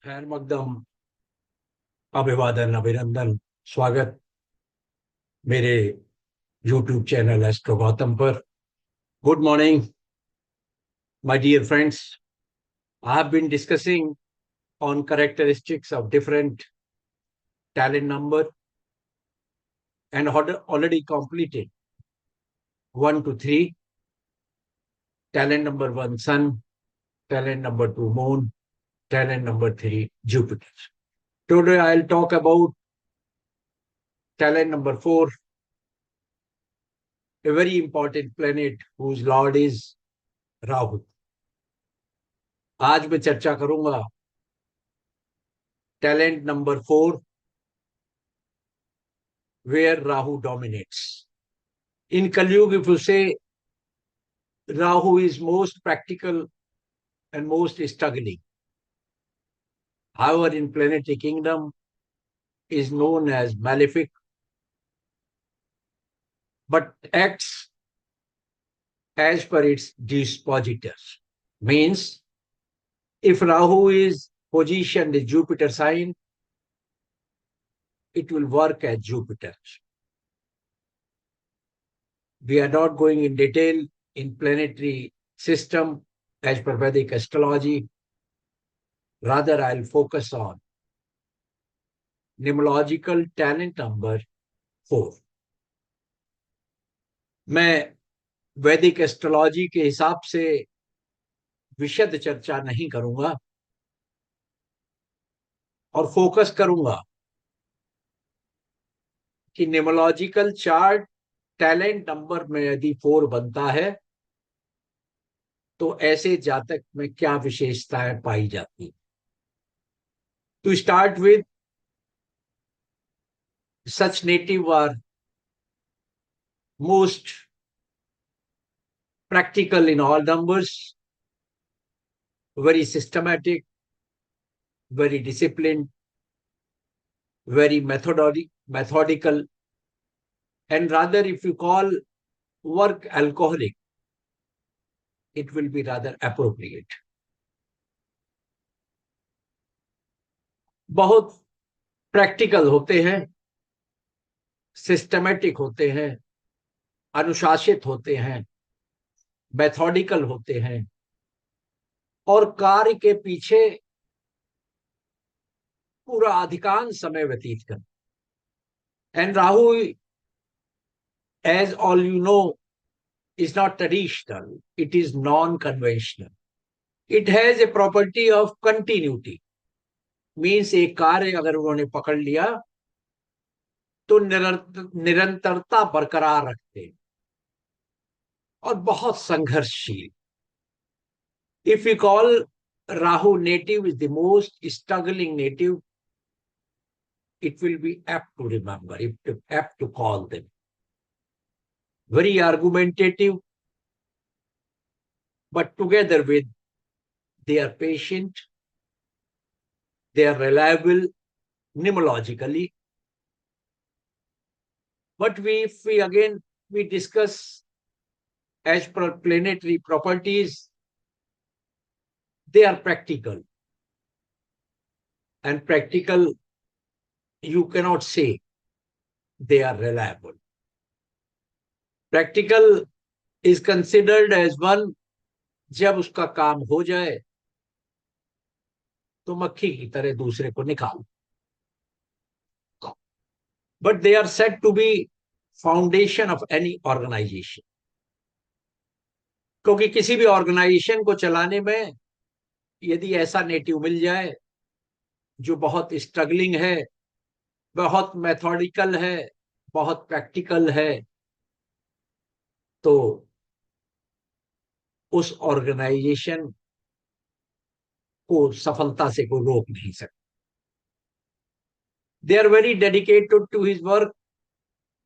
खैर मकदम, अभिवादन, अभिनंदन, स्वागत मेरे YouTube चैनल एस्ट्रो गौतम पर। Good morning my dear friends. I have been discussing on characteristics of different talent number and already completed 1 to 3. Talent number 1 Sun, talent number 2 Moon, talent number 3 Jupiter. Today I'll talk about talent number 4, a very important planet whose lord is Rahu. आज मैं चर्चा करूंगा talent number 4 where Rahu dominates. In Kali Yuga, if you say Rahu is most practical and most struggling. However, in planetary kingdom is known as malefic, but acts as per its dispositors. Means if Rahu is positioned in Jupiter sign, it will work as Jupiter. We are not going in detail in planetary system as per Vedic astrology. Rather, I'll focus on numerological talent number 4. मैं वैदिक astrology के हिसाब से विशद चर्चा नहीं करूंगा और फोकस करूंगा कि न्यूमरोलॉजिकल चार्ट टैलेंट नंबर में यदि 4 बनता है तो ऐसे जातक में क्या विशेषताएं पाई जाती। To start with, such native are most practical in all numbers, very systematic, very disciplined, very methodical, and rather if you call work alcoholic, it will be rather appropriate. बहुत प्रैक्टिकल होते हैं, सिस्टमेटिक होते हैं, अनुशासित होते हैं, methodical होते हैं और कार्य के पीछे पूरा अधिकांश समय व्यतीत करते। And Rahu, as all you know, is not traditional, it is non-conventional. It has a property of continuity. Means एक कार्य अगर उन्होंने पकड़ लिया तो निरंतरता बरकरार रखते और बहुत संघर्षशील। If you call Rahu native is the most struggling native, it will be apt to remember, apt to call them. Very argumentative, but together with they are patient, they are reliable numerologically. But if we again discuss as per planetary properties, they are practical. And practical, you cannot say they are reliable. Practical is considered as one, जब उसका काम हो जाए तो मक्खी की तरह दूसरे को निकाल। But they are said to be foundation of any organization. क्योंकि किसी भी ऑर्गेनाइजेशन को चलाने में यदि ऐसा नेटिव मिल जाए जो बहुत स्ट्रगलिंग है, बहुत मेथोडिकल है, बहुत प्रैक्टिकल है, तो उस ऑर्गेनाइजेशन को सफलता से कोई रोक नहीं सकता। They are very dedicated to his work.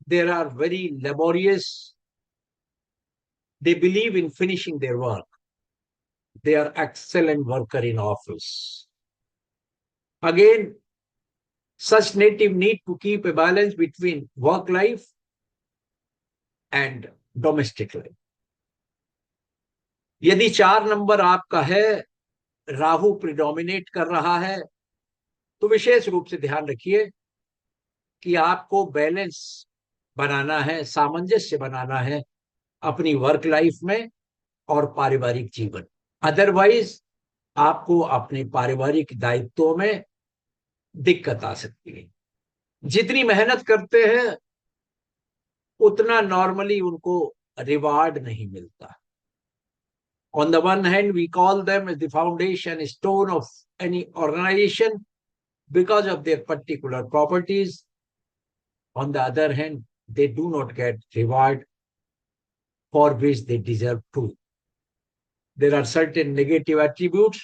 They are very laborious. They believe in finishing their work. They are excellent worker in office. Again, such native need to keep a balance between work life and domestic life. यदि 4 number आपका है, राहु प्रिडोमिनेट कर रहा है, तो विशेष रूप से ध्यान रखिए कि आपको बैलेंस बनाना है, सामंजस्य बनाना है अपनी वर्क लाइफ में और पारिवारिक जीवन। अदरवाइज आपको अपने पारिवारिक दायित्वों में दिक्कत आ सकती है। जितनी मेहनत करते हैं उतना नॉर्मली उनको रिवार्ड नहीं मिलता। On the one hand, we call them as the foundation stone of any organization because of their particular properties. On the other hand, they do not get reward for which they deserve to. There are certain negative attributes.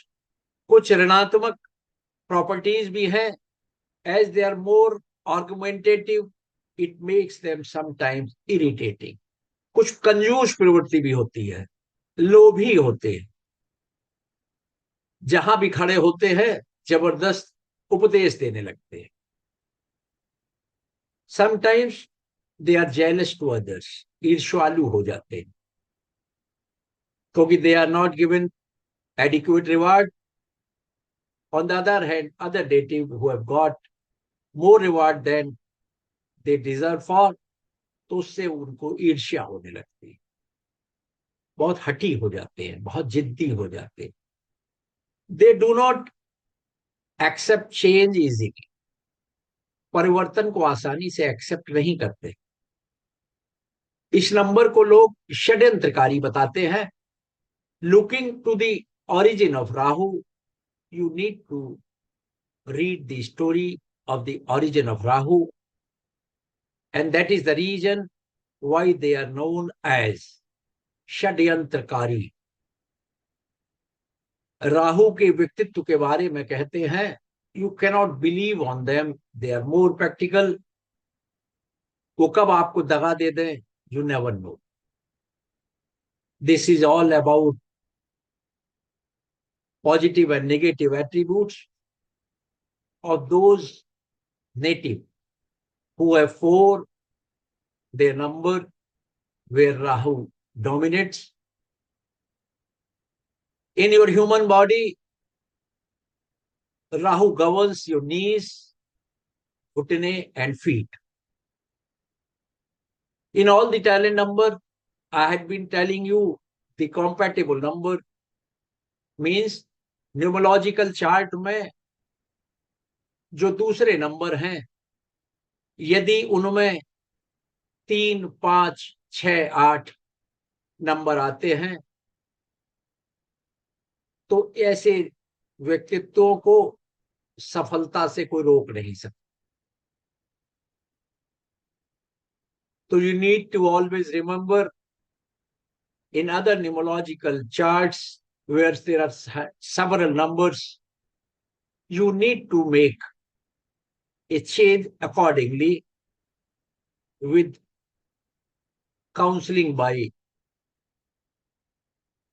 कुछ ऋणात्मक properties भी हैं. As they are more argumentative, it makes them sometimes irritating. कुछ कंजूस प्रवृत्ति भी होती है, लोभी होते हैं, जहां भी खड़े होते हैं जबरदस्त उपदेश देने लगते हैं. Sometimes they are jealous to others, ईर्ष्यालु हो जाते हैं क्योंकि they are not given adequate reward. On the other hand, other native who have got more reward than they deserve for, तो उससे उनको ईर्ष्या होने लगती है, बहुत हठी हो जाते हैं, बहुत जिद्दी हो जाते हैं. They do not accept change easily, परिवर्तन को आसानी से एक्सेप्ट नहीं करते. इस नंबर को लोग षड्यंत्रकारी बताते हैं. Looking to the origin of Rahu, you need to read the story of the origin of Rahu, and that is the reason why they are known as षड्यंत्रकारी. राहु के व्यक्तित्व के बारे में कहते हैं, you cannot believe on them, they are more practical. वो कब आपको दगा दे दें, you never know. This is all about positive and negative attributes of those native who have four, their number where Rahu dominates. In your human body, Rahu governs your knees, घुटने and feet. In all the talent number, I had been telling you the compatible number means numerological chart में जो दूसरे number हैं, यदि उनमें 3, 5, 6, 8 number आते हैं तो ऐसे व्यक्तित्वों को सफलता से कोई रोक नहीं सकता. तो you need to always remember in other numerological charts where there are several numbers, you need to make a change accordingly with counseling by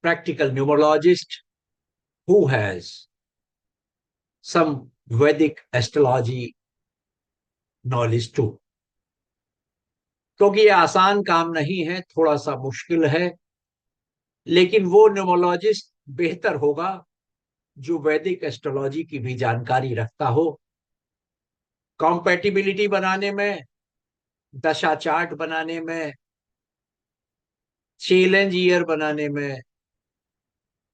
practical numerologist who has some Vedic astrology knowledge too. क्योंकि ये आसान काम नहीं है, थोड़ा सा मुश्किल है, लेकिन वो न्यूमोलॉजिस्ट बेहतर होगा जो वैदिक एस्ट्रोलॉजी की भी जानकारी रखता हो. कॉम्पैटिबिलिटी बनाने में, दशा चार्ट बनाने में, चैलेंज ईयर बनाने में,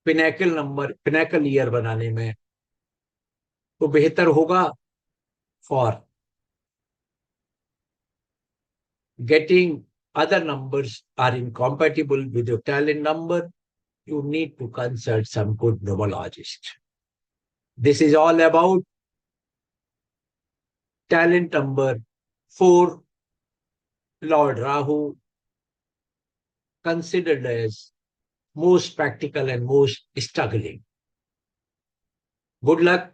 पिनेकल ईयर बनाने में, तो बेहतर होगा. For getting other numbers are incompatible with your talent number, you need to consult some good numerologist. This is all about talent number 4, Lord Rahu, considered as most practical and most struggling. Good luck.